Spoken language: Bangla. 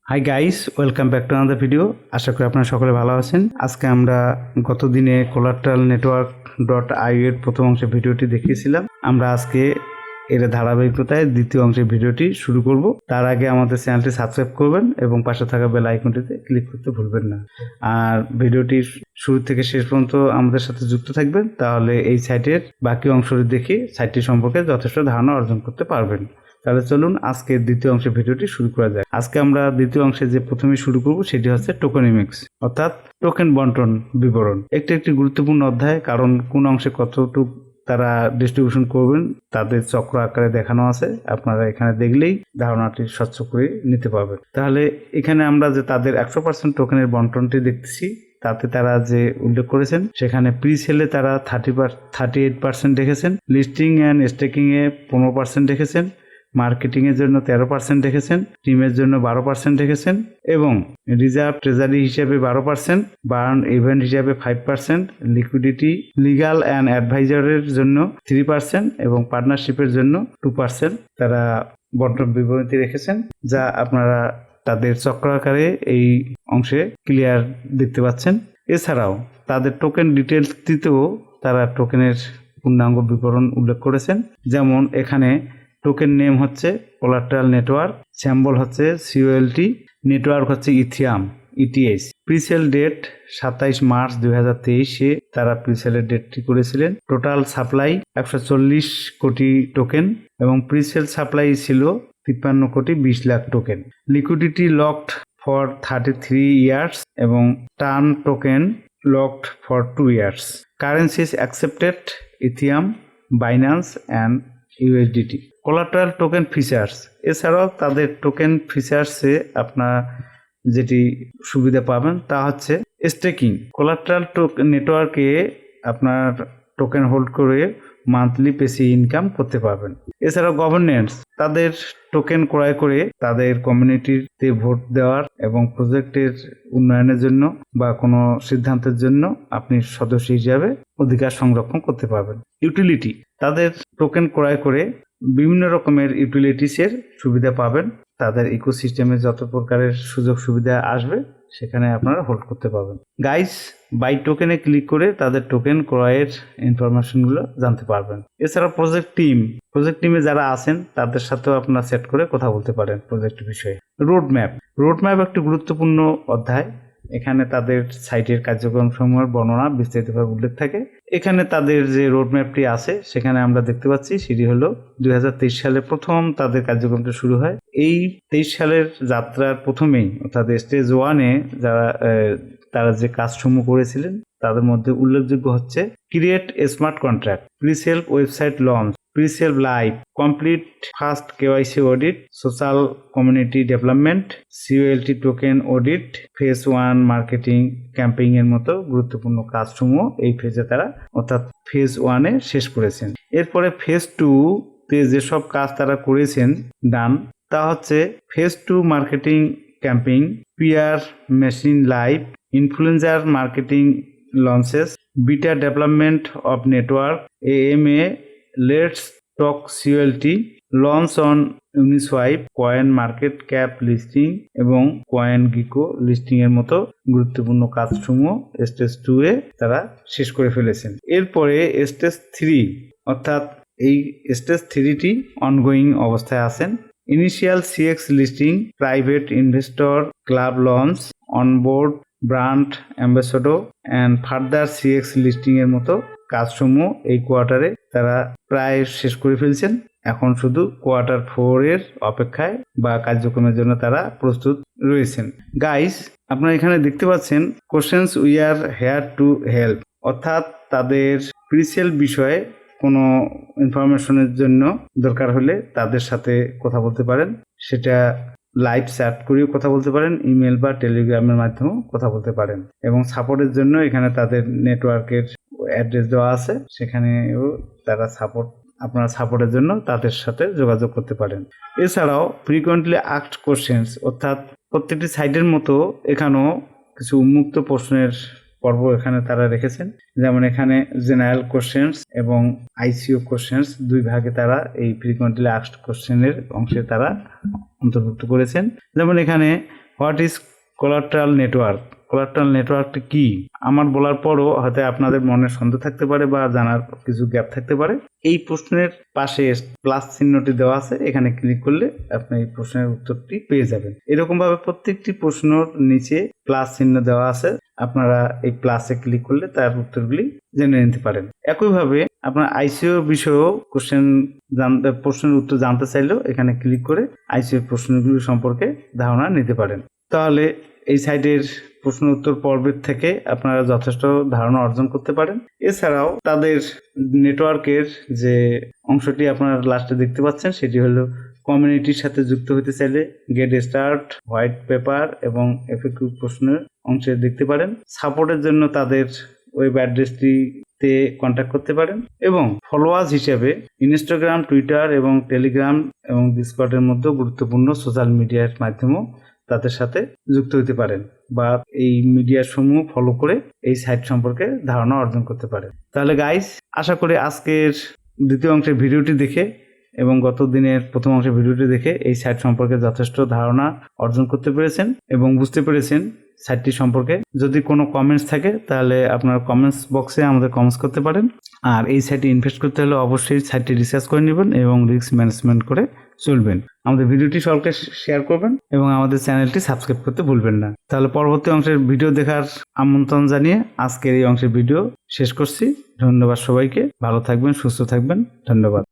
High guys, welcome back to another video. আশা করি আপনারা সকলে ভালো আছেন। আজকে আমরা গত দিনে কোলাট্রাল নেটওয়ার্ক ডট আইও এর প্রথম অংশের ভিডিওটি দেখিয়েছিলাম। আমরা আজকে এর ধারাবাহিকতায় দ্বিতীয় অংশের ভিডিওটি শুরু করব। তার আগে আমাদের চ্যানেলটি সাবস্ক্রাইব করবেন এবং পাশে থাকা বেল আইকনটিতে ক্লিক করতে ভুলবেন না। আর ভিডিওটি শুরু থেকে শেষ পর্যন্ত আমাদের সাথে যুক্ত থাকবেন, তাহলে এই সাইটের বাকি অংশটি দেখে সাইটটি সম্পর্কে যথেষ্ট ধারণা অর্জন করতে পারবেন। তাহলে চলুন আজকে দ্বিতীয় অংশের ভিডিওটি শুরু করা যায়। আজকে আমরা দ্বিতীয় অংশে যে প্রথমে শুরু করব সেটি হচ্ছে টোকেনমিক্স, অর্থাৎ টোকেন বন্টন বিবরণ। একটি গুরুত্বপূর্ণ অধ্যায়, কারণ কোন অংশে কতটুকু তারা ডিস্ট্রিবিউশন করবেন তাদের চক্র আকারে দেখানো আছে। আপনারা এখানে দেখলেই ধারণাটি স্বচ্ছ করে নিতে পারবেন। তাহলে এখানে আমরা যে তাদের 100% টোকেনের বন্টনটি দেখতেছি, তাতে তারা যে উল্লেখ করেছেন সেখানে প্রি সেলে তারা 38% রেখেছেন, লিস্টিং অ্যান্ড স্টেকিং এ 15% রেখেছেন, মার্কেটিং এর জন্য 13% রেখেছেন, টিমের জন্য 12% রেখেছেন এবং রিজার্ভ ট্রেজারি হিসেবে 12%, বার্ন ইভেন্ট হিসেবে 5%, লিকুইডিটি, লিগাল অ্যান্ড অ্যাডভাইজারের জন্য 3% এবং পার্টনারশিপের জন্য 2% তারা বন্টন বিবরণী রেখেছেন, যা আপনারা তাদের চক্রাকারে এই অংশে ক্লিয়ার দেখতে পাচ্ছেন। এছাড়াও তাদের টোকেন ডিটেলসটিতেও তারা টোকেনের পূর্ণাঙ্গ বিবরণ উল্লেখ করেছেন। যেমন এখানে টোকেন নেম হচ্ছে কোলাট্রাল নেটওয়ার্ক, সিম্বল হচ্ছে সিওএলটি, নেটওয়ার্ক হচ্ছে ইথিয়াম ইটিএস। প্রিসেল ডেট 27 মার্চ 2023-এ তারা প্রিসেলের ডেটটি করেছিলেন। টোটাল সাপ্লাই 140 কোটি টোকেন এবং প্রিসেল সাপ্লাই ছিল 53 crore 20 lakh token. Liquidity locked for 33 years এবং turn token locked for 2 years. Currencies accepted Ethereum, Binance and USDT. Collateral token features, এছাড়াও তাদের টোকেন ফিচার্সে আপনার যেটি সুবিধা পাবেন তা হচ্ছে স্টেকিং। কোলাট্রাল নেটওয়ার্কে আপনার টোকেন হোল্ড করে মান্থলি পেসি ইনকাম করতে পারবেন। এছাড়াও গভর্নেন্স, তাদের টোকেন ক্রয় করে তাদের কমিউনিটিতে ভোট দেওয়ার এবং প্রজেক্টের উন্নয়নের জন্য বা কোনো সিদ্ধান্তের জন্য আপনি সদস্য হিসাবে অধিকার সংরক্ষণ করতে পারবেন। ইউটিলিটি, তাদের টোকেন ক্রয় করে বিভিন্ন রকমের ইউটিলিটিসের সুবিধা পাবেন। তাদের ইকোসিস্টেমে যত প্রকারের সুযোগ সুবিধা আসবে সেখানে আপনারা হোল্ড করতে পারবেন। গাইস, বাই টোকেনে ক্লিক করে তাদের টোকেন ক্রয়ের ইনফরমেশনগুলো জানতে পারবেন। এছাড়া প্রজেক্ট টিমে যারা আছেন তাদের সাথেও আপনারা সেট করে কথা বলতে পারেন প্রজেক্ট বিষয়ে। রোডম্যাপ একটি গুরুত্বপূর্ণ অধ্যায়। এখানে তাদের সাইটের কার্যক্রম সমূহের বর্ণনা বিস্তারিতভাবে উল্লেখ থাকে। এখানে তাদের যে রোডম্যাপটি আছে সেখানে আমরা দেখতে পাচ্ছি সেটি হলো 2023 সালে প্রথম তাদের কার্যক্রমটা শুরু হয়। এই 23 সালের যাত্রার প্রথমেই অর্থাৎ স্টেজ 1-এ তারা যে কাজসমূহ করেছিলেন তাদের মধ্যে উল্লেখযোগ্য হচ্ছে create a smart contract, presale website launch, presale live, complete first KYC audit, social community development, COLT token audit, phase 1 marketing campaign এর মতো গুরুত্বপূর্ণ কাজসমূহ এই ফেজে তারা অর্থাৎ ফেজ 1-এ শেষ করেছেন। এরপরে ফেজ 2-তে যেসব কাজ তারা করেছেন ডান, তা হচ্ছে phase 2 marketing campaign, PR machine live, influencer marketing launches, beta development of network, AMA, let's talk COLT, launch on Uniswap, CoinMarketCap listing এবং কয়েন গিকো লিস্টিং এর মতো গুরুত্বপূর্ণ কাজসমূহ স্টেজ 2-এ তারা শেষ করে ফেলেছেন। এরপরে স্টেজ 3 অর্থাৎ এই স্টেজ 3টি অনগোয়িং অবস্থায় আছেন। Initial CX listing, private investor club launch, onboard brand ambassador and further CX listing এর মতো কাজসমূহ এই কোয়ার্টারে তারা প্রায় শেষ করে ফেলছেন। এখন শুধু কোয়ার্টার 4 এর অপেক্ষায় বা কার্যক্রমের জন্য তারা প্রস্তুত রয়েছেন। গাইস, আপনারা এখানে দেখতে পাচ্ছেন questions we are hair to help, অর্থাৎ তাদের প্রিসেল বিষয়ে কোনো ইনফরমেশনের জন্য দরকার হলে তাদের সাথে কথা বলতে পারেন। সেটা লাইভ চ্যাট করেও কথা বলতে পারেন, ইমেল বা টেলিগ্রামের মাধ্যমেও কথা বলতে পারেন এবং সাপোর্টের জন্য এখানে তাদের নেটওয়ার্কের অ্যাড্রেস দেওয়া আছে, সেখানেও তারা আপনারা সাপোর্টের জন্য তাদের সাথে যোগাযোগ করতে পারেন। এছাড়াও ফ্রিকোয়েন্টলি আস্কড কোশ্চেন্স, অর্থাৎ প্রত্যেকটি সাইটের মতো এখানেও কিছু উন্মুক্ত প্রশ্নের পর্ব এখানে তারা রেখেছেন। যেমন এখানে জেনারেল কোশ্চেন্স এবং আইসিও কোশ্চেন্স দুই ভাগে তারা এই ফ্রিকোয়েন্টলি আস্কড কোশ্চেনের অংশে তারা অন্তর্ভুক্ত করেছেন। যেমন এখানে what is collateral network? Collateral নেটওয়ার্কটা কি? আমার বলার পরও হয়তো আপনাদের মনে সন্দেহ থাকতে পারে বা জানার কিছু গ্যাপ থাকতে পারে। এই প্রশ্নের পাশে প্লাস চিহ্নটি দেওয়া আছে, এখানে ক্লিক করলে আপনি এই প্রশ্নের উত্তরটি পেয়ে যাবেন। এরকম ভাবে প্রত্যেকটি প্রশ্নর নিচে প্লাস চিহ্ন দেওয়া আছে, আপনারা এই প্লাসে ক্লিক করলে তার উত্তরগুলি জেনে নিতে পারেন। একইভাবে আপনার আইসিও বিষয়েও প্রশ্নের উত্তর জানতে চাইলেও এখানে ক্লিক করে আইসিও প্রশ্নগুলি সম্পর্কে ধারণা নিতে পারেন। তাহলে এই সাইটের প্রশ্ন উত্তর পর্বের থেকে আপনারা যথেষ্ট ধারণা অর্জন করতে পারেন। এছাড়াও তাদের নেটওয়ার্কের যে অংশটি আপনারা লাস্টে দেখতে পাচ্ছেন, সেটি হলো কমিউনিটির সাথে যুক্ত হতে চাইলে গেট স্টার্ট, হোয়াইট পেপার এবং এফএকিউ প্রশ্নের অংশে দেখতে পারেন। সাপোর্টের জন্য তাদের ওয়েব অ্যাড্রেসটিতে কন্ট্যাক্ট করতে পারেন এবং ফলোয়ার্স হিসেবে ইনস্টাগ্রাম, টুইটার এবং টেলিগ্রাম এবং ডিসকর্ডের মধ্যে গুরুত্বপূর্ণ সোশ্যাল মিডিয়ার মাধ্যমেও তাদের সাথে যুক্ত হতে পারেন বা এই মিডিয়া সমূহ ফলো করে এই সাইট সম্পর্কে ধারণা অর্জন করতে পারেন। তাহলে গাইস, আশা করি আজকের দ্বিতীয় অংশের ভিডিওটি দেখে এবং গত দিনের প্রথম অংশের ভিডিওটি দেখে এই সাইট সম্পর্কে যথেষ্ট ধারণা অর্জন করতে পেরেছেন এবং বুঝতে পেরেছেন সাইটটি সম্পর্কে। যদি কোনো কমেন্টস থাকে তাহলে আপনারা কমেন্টস বক্সে আমাদের কমেন্টস করতে পারেন। আর এই সাইটে ইনভেস্ট করতে হলে অবশ্যই সাইটটি রিসার্চ করে নেবেন এবং রিস্ক ম্যানেজমেন্ট করে চলবেন। আমাদের ভিডিওটি সকলকে শেয়ার করবেন এবং আমাদের চ্যানেলটি সাবস্ক্রাইব করতে ভুলবেন না। তাহলে পরবর্তী অংশের ভিডিও দেখার আমন্ত্রণ জানিয়ে আজকের এই অংশের ভিডিও শেষ করছি। ধন্যবাদ সবাইকে। ভালো থাকবেন, সুস্থ থাকবেন। ধন্যবাদ।